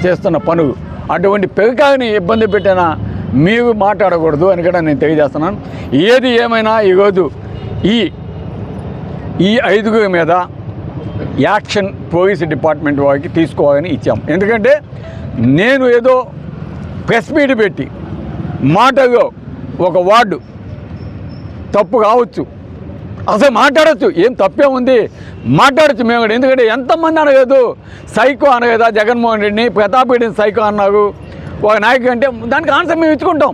చేస్తున్న పనులు. అటువంటి పెగకాని ఇబ్బంది పెట్టినా మీరు మాట్లాడకూడదు అని కూడా నేను తెలియజేస్తున్నాను. ఏది ఏమైనా ఈరోజు ఈ 5 మీద యాక్షన్ పోలీస్ డిపార్ట్మెంట్ వారికి తీసుకోవాలని ఇచ్చాం. ఎందుకంటే నేను ఏదో ప్రెస్ మీట్ పెట్టి మాటలో ఒక వార్డు తప్పు కావచ్చు, అసలు మాట్లాడచ్చు, ఏం తప్పే ఉంది, మాట్లాడచ్చు మేము కూడా. ఎందుకంటే ఎంతమంది అనలేదు, సైకో అనలేదా జగన్మోహన్ రెడ్డిని, ప్రతాప్ రెడ్డిని సైకో అన్నారు ఒక నాయకుడు అంటే దానికి ఆన్సర్ మేము ఇచ్చుకుంటాం.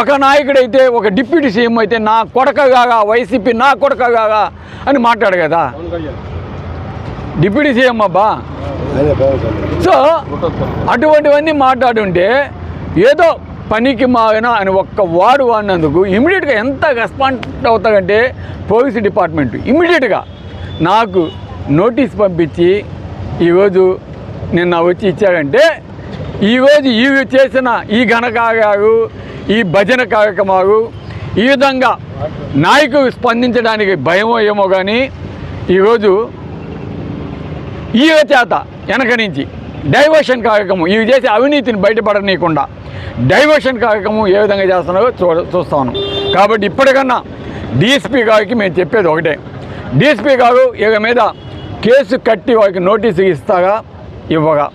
ఒక నాయకుడైతే ఒక డిప్యూటీ సీఎం అయితే నా కొడకగాగా వైసీపీ నా కొడకగాగా అని మాట్లాడు కదా డిప్యూటీ సీఎం అబ్బా. సో అటువంటివన్నీ మాట్లాడుంటే ఏదో పనికి మావినా అని ఒక్క వాడు వాడినందుకు ఇమీడియట్గా ఎంత రెస్పాండ్ అవుతాడంటే పోలీసు డిపార్ట్మెంట్ ఇమీడియట్గా నాకు నోటీస్ పంపించి ఈరోజు నిన్న వచ్చి ఇచ్చాడంటే ఈరోజు ఇవి చేసిన ఈ ఘనకార్యాలు ఈ భజన కార్యక్రమాలు ఈ విధంగా నాయకులు స్పందించడానికి భయమో ఏమో కానీ ఈరోజు ఈ చేత వెనక నుంచి డైవర్షన్ కార్యక్రమం ఇవి చేసే అవినీతిని బయటపడనీయకుండా డైవర్షన్ కార్యక్రమం ఏ విధంగా చేస్తున్నారో చూస్తాను. కాబట్టి ఇప్పటికన్నా డిఎస్పీ గారికి మేము చెప్పేది ఒకటే, డిఎస్పీ గారు ఇక మీద కేసు కట్టి వారికి నోటీసు ఇస్తాగా ఇవ్వగా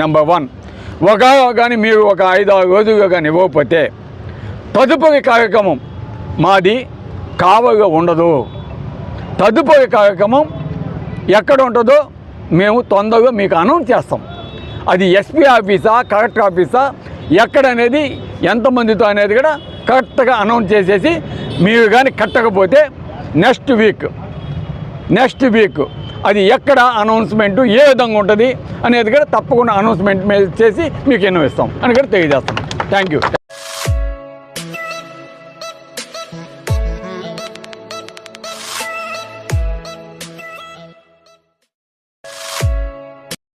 నెంబర్ 1 కానీ మీరు ఒక 5-6 రోజులుగా కానీ ఇవ్వకపోతే తదుపరి కార్యక్రమం మాది కావగా ఉండదు. తదుపరి కార్యక్రమం ఎక్కడ ఉంటుందో మేము తొందరగా మీకు అనౌన్స్ చేస్తాం. అది ఎస్పీ ఆఫీసా కలెక్టర్ ఆఫీసా ఎక్కడనేది ఎంతమందితో అనేది కూడా కరెక్ట్గా అనౌన్స్ చేసేసి మీరు కానీ కట్టకపోతే నెక్స్ట్ వీక్ అది ఎక్కడ అనౌన్స్మెంటు ఏ విధంగా ఉంటుంది అనేది కూడా తప్పకుండా అనౌన్స్మెంట్ చేసి మీకు ఎన్నో ఇస్తాం అని కూడా తెలియజేస్తాం. Thank you.